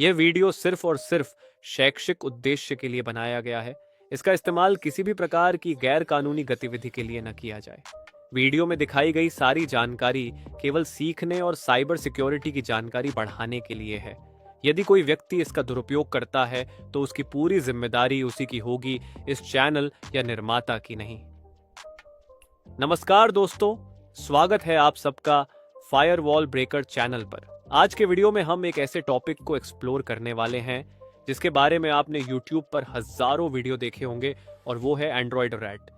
यह वीडियो सिर्फ और सिर्फ शैक्षिक उद्देश्य के लिए बनाया गया है। इसका इस्तेमाल किसी भी प्रकार की गैर कानूनी गतिविधि के लिए न किया जाए। वीडियो में दिखाई गई सारी जानकारी केवल सीखने और साइबर सिक्योरिटी की जानकारी बढ़ाने के लिए है। यदि कोई व्यक्ति इसका दुरुपयोग करता है तो उसकी पूरी जिम्मेदारी उसी की होगी, इस चैनल या निर्माता की नहीं। नमस्कार दोस्तों, स्वागत है आप सबका फायरवॉल ब्रेकर चैनल पर। आज के वीडियो में हम एक ऐसे टॉपिक को एक्सप्लोर करने वाले हैं जिसके बारे में आपने YouTube पर हजारों वीडियो देखे होंगे, और वो है एंड्रॉयड रैट।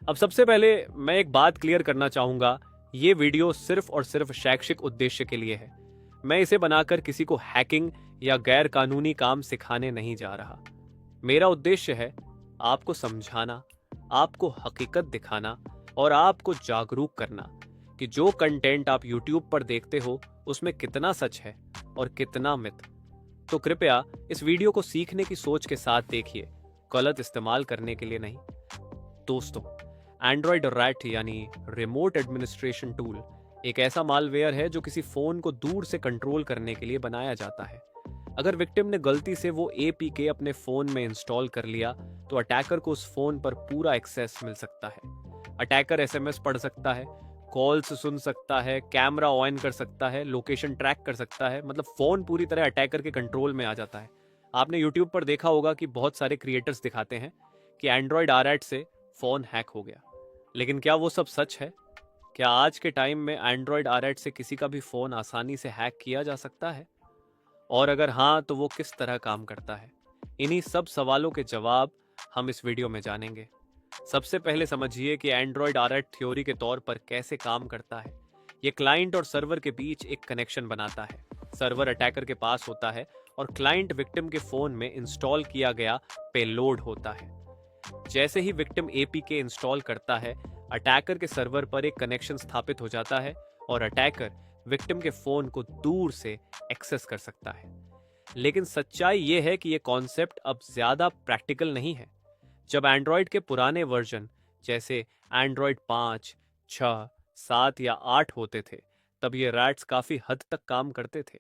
अब सबसे पहले मैं एक बात क्लियर करना चाहूंगा, ये वीडियो सिर्फ और सिर्फ शैक्षिक उद्देश्य के लिए है। मैं इसे बनाकर किसी को हैकिंग या गैर कानूनी काम सिखाने नहीं जा रहा। मेरा उद्देश्य है आपको समझाना, आपको हकीकत दिखाना और आपको जागरूक करना कि जो कंटेंट आप YouTube पर देखते हो उसमें कितना सच है और कितना मिथ। तो कृपया इस वीडियो को सीखने की सोच के साथ देखिए, गलत इस्तेमाल करने के लिए नहीं। दोस्तों, एंड्रॉयड रैट यानी रिमोट एडमिनिस्ट्रेशन टूल एक ऐसा मालवेयर है जो किसी फोन को दूर से कंट्रोल करने के लिए बनाया जाता है। अगर विक्टिम ने गलती से वो APK अपने फोन में इंस्टॉल कर लिया तो अटैकर को उस फोन पर पूरा एक्सेस मिल सकता है। अटैकर SMS पढ़ सकता है, कॉल्स सुन सकता है, कैमरा ऑन कर सकता है, लोकेशन ट्रैक कर सकता है। मतलब फोन पूरी तरह अटैकर के कंट्रोल में आ जाता है। आपने YouTube पर देखा होगा कि बहुत सारे क्रिएटर्स दिखाते हैं कि एंड्रॉयड RAT से फोन हैक हो गया, लेकिन क्या वो सब सच है? क्या आज के टाइम में एंड्रॉयड RAT से किसी का भी फोन आसानी से हैक किया जा सकता है? और अगर हाँ, तो वो किस तरह काम करता है? इन्हीं सब सवालों के जवाब हम इस वीडियो में जानेंगे। सबसे पहले समझिए कि एंड्रॉयड RAT थ्योरी के तौर पर कैसे काम करता है। ये क्लाइंट और सर्वर के बीच एक कनेक्शन बनाता है। सर्वर अटैकर के पास होता है और क्लाइंट विक्टिम के फोन में इंस्टॉल किया गया पेलोड होता है। जैसे ही विक्टिम APK इंस्टॉल करता है, अटैकर के सर्वर पर एक कनेक्शन स्थापित हो जाता है और अटैकर विक्टिम के फोन को दूर से एक्सेस कर सकता है। लेकिन सच्चाई यह है कि यह कॉन्सेप्ट अब ज्यादा प्रैक्टिकल नहीं है। जब एंड्रॉयड के पुराने वर्जन जैसे एंड्रॉयड 5, 6, 7 या 8 होते थे, तब ये रैट्स काफी हद तक काम करते थे।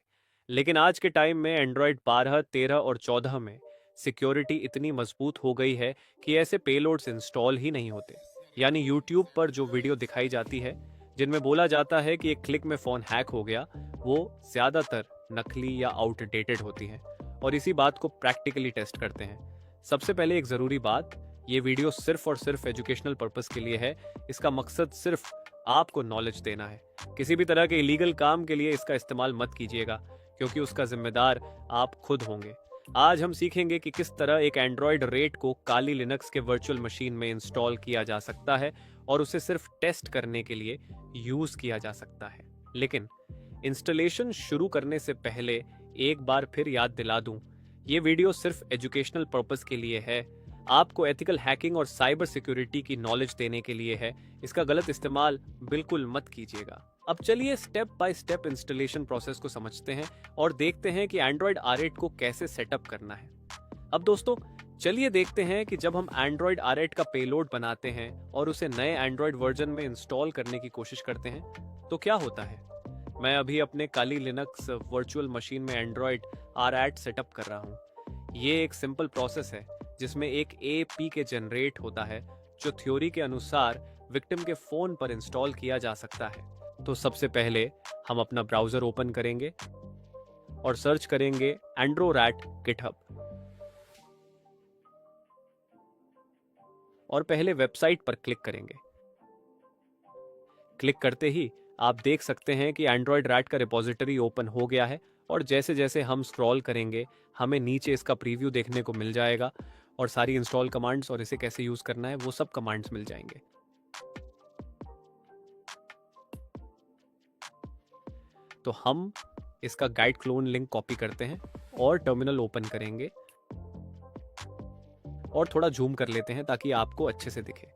लेकिन आज के टाइम में एंड्रॉयड 12, 13 और 14 में सिक्योरिटी इतनी मजबूत हो गई है कि ऐसे पेलोड्स इंस्टॉल ही नहीं होते। यानी YouTube पर जो वीडियो दिखाई जाती है जिनमें बोला जाता है कि एक क्लिक में फोन हैक हो गया, वो ज्यादातर नकली या आउटडेटेड होती हैं, और इसी बात को प्रैक्टिकली टेस्ट करते हैं। सबसे पहले एक जरूरी बात, ये वीडियो सिर्फ और सिर्फ एजुकेशनल पर्पस के लिए है। इसका मकसद सिर्फ आपको नॉलेज देना है। किसी भी तरह के इलीगल काम के लिए इसका इस्तेमाल मत कीजिएगा, क्योंकि उसका जिम्मेदार आप खुद होंगे। आज हम सीखेंगे कि किस तरह एक एंड्रॉयड रेट को काली लिनक्स के वर्चुअल मशीन में इंस्टॉल किया जा सकता है और उसे सिर्फ टेस्ट करने के लिए यूज किया जा सकता है। लेकिन इंस्टॉलेशन शुरू करने से पहले एक बार फिर याद दिला दूं, ये वीडियो सिर्फ एजुकेशनल पर्पस के लिए है। आपको एथिकल हैकिंग और साइबर सिक्योरिटी की नॉलेज देने के लिए है। इसका गलत इस्तेमाल बिल्कुल मत कीजिएगा। अब चलिए step by step installation process को समझते हैं और देखते हैं कि एंड्रॉयड RAT को कैसे सेटअप करना है। अब दोस्तों, चलिए देखते हैं कि जब हम एंड्रॉयड RAT का पेलोड बनाते हैं और उसे नए एंड्रॉयड वर्जन में इंस्टॉल करने की कोशिश करते हैं तो क्या होता है। मैं अभी अपने काली लिनक्स वर्चुअल मशीन में एंड्रॉयड RAT सेटअप कर रहा हूँ। ये एक सिंपल प्रोसेस है जिसमें एक APK जनरेट होता है जो थ्योरी के अनुसार विक्टिम के फोन पर इंस्टॉल किया जा सकता है। तो सबसे पहले हम अपना ब्राउजर ओपन करेंगे और सर्च करेंगे एंड्रोरैट GitHub, और पहले वेबसाइट पर क्लिक करेंगे। क्लिक करते ही आप देख सकते हैं कि एंड्रॉयड रैट का रिपॉजिटरी ओपन हो गया है, और जैसे जैसे हम स्क्रॉल करेंगे हमें नीचे इसका प्रीव्यू देखने को मिल जाएगा और सारी इंस्टॉल कमांड्स और इसे कैसे यूज करना है वो सब कमांड्स मिल जाएंगे। तो हम इसका गाइड क्लोन लिंक कॉपी करते हैं और टर्मिनल ओपन करेंगे और थोड़ा जूम कर लेते हैं ताकि आपको अच्छे से दिखे।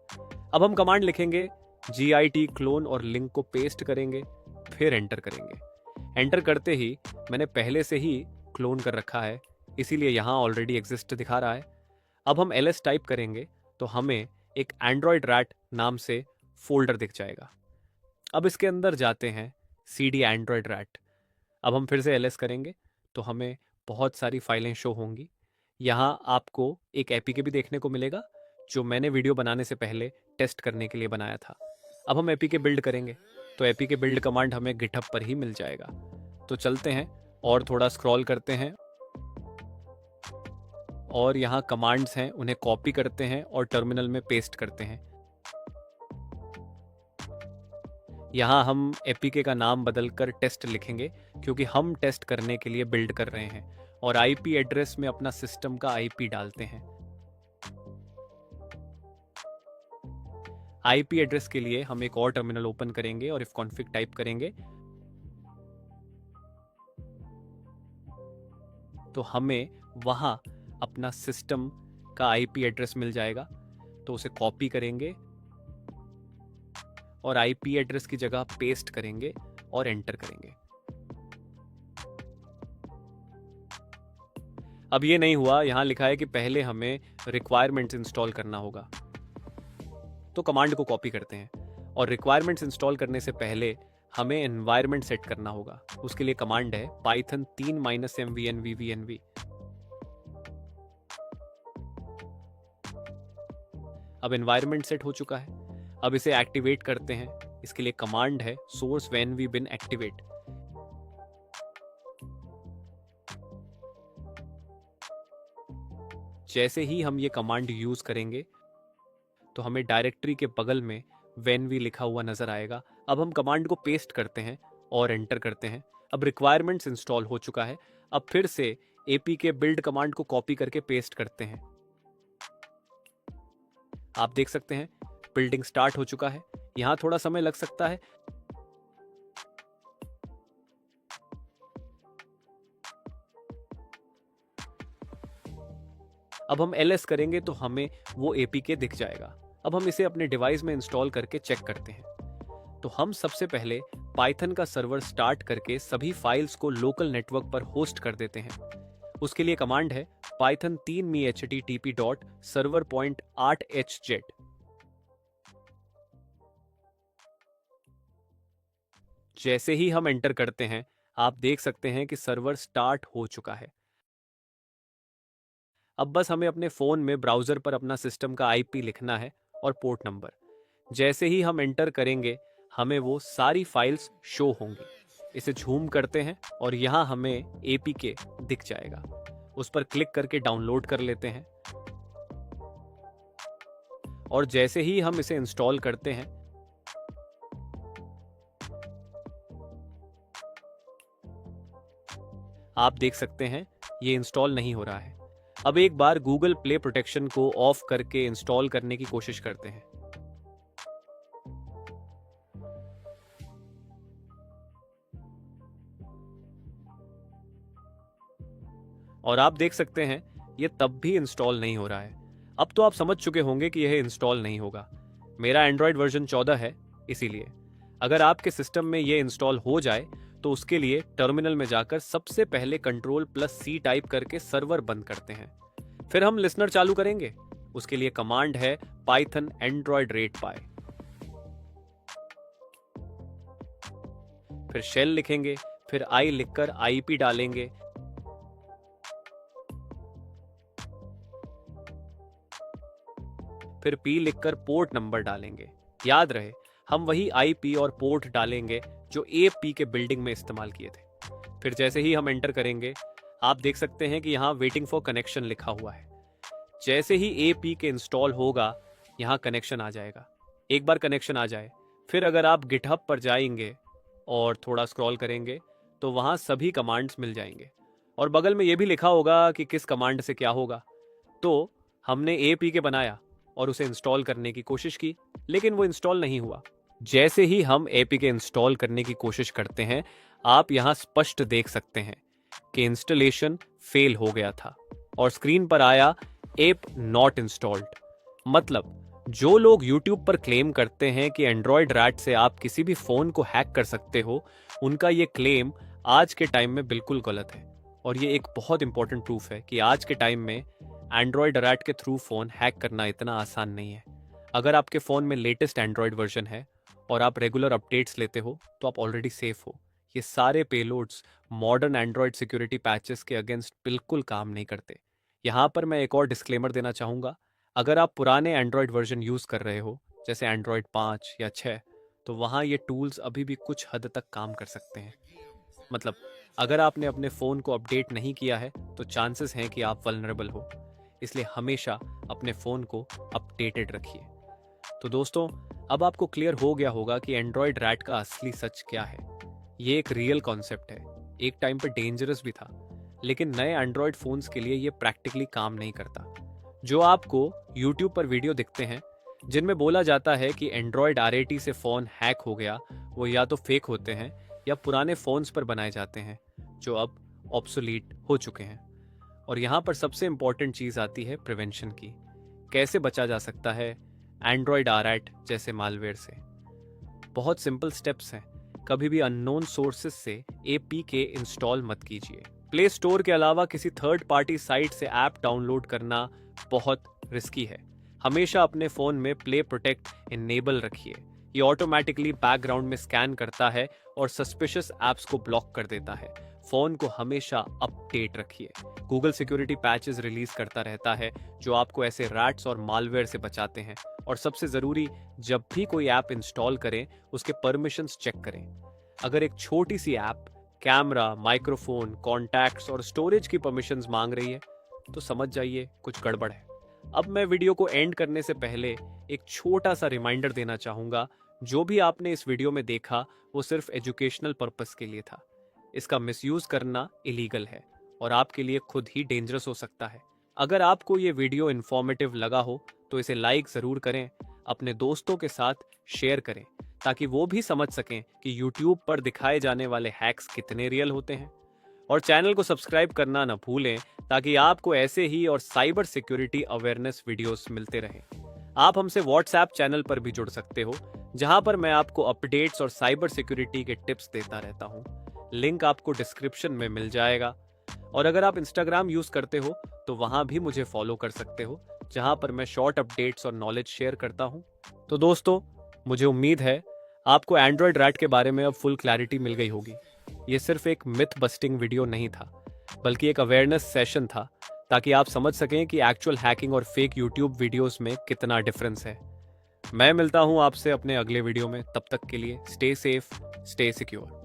अब हम कमांड लिखेंगे git क्लोन और लिंक को पेस्ट करेंगे, फिर एंटर करेंगे। एंटर करते ही मैंने पहले से ही क्लोन कर रखा है, इसीलिए यहाँ ऑलरेडी एग्जिस्ट दिखा रहा है। अब हम ls टाइप करेंगे तो हमें एक एंड्रॉयड रैट नाम से फोल्डर दिख जाएगा। अब इसके अंदर जाते हैं cd एंड्रॉयड रैट। अब हम फिर से ls करेंगे तो हमें बहुत सारी फाइलें शो होंगी। यहाँ आपको एक एपीके भी देखने को मिलेगा जो मैंने वीडियो बनाने से पहले टेस्ट करने के लिए बनाया था। अब हम एपीके बिल्ड करेंगे, तो एपीके बिल्ड कमांड हमें गिटहब पर ही मिल जाएगा। तो चलते हैं और थोड़ा स्क्रॉल करते हैं और यहाँ कमांड्स हैं, उन्हें कॉपी करते हैं और टर्मिनल में पेस्ट करते हैं। यहाँ हम एपीके का नाम बदलकर टेस्ट लिखेंगे क्योंकि हम टेस्ट करने के लिए बिल्ड कर रहे हैं, और आईपी एड्रेस में अपना सिस्टम का आईपी डालते हैं। आईपी एड्रेस के लिए हम एक और टर्मिनल ओपन करेंगे और ifconfig टाइप करेंगे, तो हमें वहां अपना सिस्टम का आईपी एड्रेस मिल जाएगा। तो उसे कॉपी करेंगे और आईपी एड्रेस की जगह पेस्ट करेंगे और एंटर करेंगे। अब ये नहीं हुआ, यहां लिखा है कि पहले हमें रिक्वायरमेंट्स इंस्टॉल करना होगा। तो कमांड को कॉपी करते हैं और रिक्वायरमेंट्स इंस्टॉल करने से पहले हमें एनवायरनमेंट सेट करना होगा। उसके लिए कमांड है python 3-mvnvvnv। अब एनवायरनमेंट सेट हो चुका है। अब इसे एक्टिवेट करते हैं। इसके लिए कमांड है source when v bin activate। जैसे ही हम ये कमांड यूज करेंगे तो हमें डायरेक्टरी के बगल में venv लिखा हुआ नजर आएगा। अब हम कमांड को पेस्ट करते हैं और एंटर करते हैं। अब रिक्वायरमेंट्स इंस्टॉल हो चुका है। अब फिर से apk बिल्ड कमांड को कॉपी करके पेस्ट करते हैं। आप देख सकते हैं बिल्डिंग स्टार्ट हो चुका है। यहां थोड़ा समय लग सकता है। अब हम ls करेंगे तो हमें वो apk दिख जाएगा। अब हम इसे अपने डिवाइस में इंस्टॉल करके चेक करते हैं। तो हम सबसे पहले पाइथन का सर्वर स्टार्ट करके सभी फाइल्स को लोकल नेटवर्क पर होस्ट कर देते हैं। उसके लिए कमांड है python 3me http.server.8hz। जैसे ही हम एंटर करते हैं आप देख सकते हैं कि सर्वर स्टार्ट हो चुका है। अब बस हमें अपने फोन में ब्राउजर पर अपना सिस्टम का आईपी लिखना है और पोर्ट नंबर। जैसे ही हम एंटर करेंगे हमें वो सारी फाइल्स शो होंगी। इसे झूम करते हैं और यहाँ हमें APK दिख जाएगा। उस पर क्लिक करके डाउनलोड कर लेते हैं और जैसे ही हम इसे इंस्टॉल करते हैं आप देख सकते हैं ये इंस्टॉल नहीं हो रहा है। अब एक बार गूगल प्ले प्रोटेक्शन को ऑफ करके इंस्टॉल करने की कोशिश करते हैं। और आप देख सकते हैं ये तब भी इंस्टॉल नहीं हो रहा है। अब तो आप समझ चुके होंगे कि यह इंस्टॉल नहीं होगा। मेरा एंड्रॉयड वर्जन 14 है, इसीलिए अगर आपके सिस्टम में ये इंस्टॉल हो जाए तो उसके लिए टर्मिनल में जाकर सबसे पहले Ctrl+C टाइप करके सर्वर बंद करते हैं। फिर हम लिसनर चालू करेंगे। उसके लिए कमांड है python android ratepy। फिर शेल लिखेंगे, फिर i लिखकर IP डालेंगे। फिर P लिखकर पोर्ट नंबर डालेंगे। याद रहे हम वही IP और पोर्ट डालेंगे जो APK बिल्डिंग में इस्तेमाल किए थे। फिर जैसे ही हम एंटर करेंगे आप देख सकते हैं कि यहाँ वेटिंग फॉर कनेक्शन लिखा हुआ है। जैसे ही APK इंस्टॉल होगा यहाँ कनेक्शन आ जाएगा। एक बार कनेक्शन आ जाए फिर अगर आप गिटहब पर जाएंगे और थोड़ा स्क्रॉल करेंगे तो वहाँ सभी कमांड्स मिल जाएंगे और बगल में ये भी लिखा होगा कि किस कमांड से क्या होगा। तो हमने APK बनाया और उसे इंस्टॉल करने की कोशिश की, लेकिन वो इंस्टॉल नहीं हुआ। जैसे ही हम APK इंस्टॉल करने की कोशिश करते हैं आप यहाँ स्पष्ट देख सकते हैं कि इंस्टॉलेशन फेल हो गया था और स्क्रीन पर आया एप नॉट इंस्टॉल्ड। मतलब जो लोग YouTube पर क्लेम करते हैं कि एंड्रॉयड रैट से आप किसी भी फोन को हैक कर सकते हो, उनका ये क्लेम आज के टाइम में बिल्कुल गलत है। और ये एक बहुत इंपॉर्टेंट प्रूफ है कि आज के टाइम में एंड्रॉयड रैट के थ्रू फोन हैक करना इतना आसान नहीं है। अगर आपके फोन में लेटेस्ट एंड्रॉयड वर्जन है और आप रेगुलर अपडेट्स लेते हो तो आप ऑलरेडी सेफ हो। ये सारे payloads modern Android security patches के अगेंस्ट बिल्कुल काम नहीं करते। यहाँ पर मैं एक और डिस्क्लेमर देना चाहूँगा। अगर आप पुराने एंड्रॉयड वर्जन यूज़ कर रहे हो, जैसे एंड्रॉयड 5 या 6, तो वहाँ ये टूल्स अभी भी कुछ हद तक काम कर सकते हैं। मतलब अगर आपने अपने फ़ोन को अपडेट नहीं किया है तो चांसेस हैं कि आप वल्नरेबल हो, इसलिए हमेशा अपने फ़ोन को अपडेटेड रखिए। तो दोस्तों, अब आपको क्लियर हो गया होगा कि एंड्रॉयड रैट का असली सच क्या है। ये एक रियल कॉन्सेप्ट है, एक टाइम पर डेंजरस भी था, लेकिन नए एंड्रॉयड फ़ोन्स के लिए ये प्रैक्टिकली काम नहीं करता। जो आपको यूट्यूब पर वीडियो दिखते हैं जिनमें बोला जाता है कि एंड्रॉयड RAT से फ़ोन हैक हो गया, वो या तो फेक होते हैं या पुराने फ़ोन्स पर बनाए जाते हैं जो अब ऑब्सोलीट हो चुके हैं। और यहाँ पर सबसे इम्पॉर्टेंट चीज़ आती है प्रिवेंशन की। कैसे बचा जा सकता है एंड्रॉयड RAT जैसे मालवेयर से? बहुत सिंपल स्टेप्स हैं। कभी भी अननोन सोर्सेस से APK इंस्टॉल मत कीजिए। प्ले स्टोर के अलावा किसी थर्ड पार्टी साइट से ऐप डाउनलोड करना बहुत रिस्की है। हमेशा अपने फ़ोन में प्ले प्रोटेक्ट इनेबल रखिए। ये ऑटोमेटिकली बैकग्राउंड में स्कैन करता है और सस्पिशियस ऐप्स को ब्लॉक कर देता है। फ़ोन को हमेशा अपडेट रखिए। गूगल सिक्योरिटी पैचेस रिलीज करता रहता है जो आपको ऐसे रैट्स और मालवेयर से बचाते हैं। और सबसे ज़रूरी, जब भी कोई ऐप इंस्टॉल करें उसके परमिशंस चेक करें। अगर एक छोटी सी ऐप कैमरा, माइक्रोफोन, कॉन्टैक्ट्स और स्टोरेज की परमिशंस मांग रही है तो समझ जाइए कुछ गड़बड़ है। अब मैं वीडियो को एंड करने से पहले एक छोटा सा रिमाइंडर देना चाहूँगा। जो भी आपने इस वीडियो में देखा वो सिर्फ एजुकेशनल पर्पस के लिए था। इसका मिसयूज़ करना इलीगल है और आपके लिए खुद ही डेंजरस हो सकता है। अगर आपको ये वीडियो इन्फॉर्मेटिव लगा हो तो इसे लाइक ज़रूर करें, अपने दोस्तों के साथ शेयर करें ताकि वो भी समझ सकें कि YouTube पर दिखाए जाने वाले हैक्स कितने रियल होते हैं। और चैनल को सब्सक्राइब करना ना भूलें ताकि आपको ऐसे ही और साइबर सिक्योरिटी अवेयरनेस वीडियोस मिलते रहें। आप हमसे WhatsApp चैनल पर भी जुड़ सकते हो, जहां पर मैं आपको अपडेट्स और साइबर सिक्योरिटी के टिप्स देता रहता हूं। लिंक आपको डिस्क्रिप्शन में मिल जाएगा। और अगर आप Instagram यूज करते हो तो वहां भी मुझे फॉलो कर सकते हो, जहां पर मैं शॉर्ट अपडेट्स और नॉलेज शेयर करता हूं। तो दोस्तों, मुझे उम्मीद है आपको एंड्रॉयड रैट के बारे में अब फुल क्लैरिटी मिल गई होगी। ये सिर्फ एक मिथ बस्टिंग वीडियो नहीं था, बल्कि एक अवेयरनेस सेशन था, ताकि आप समझ सकें कि एक्चुअल हैकिंग और फेक यूट्यूब वीडियोस में कितना डिफरेंस है। मैं मिलता हूं आपसे अपने अगले वीडियो में। तब तक के लिए स्टे सेफ, स्टे सिक्योर।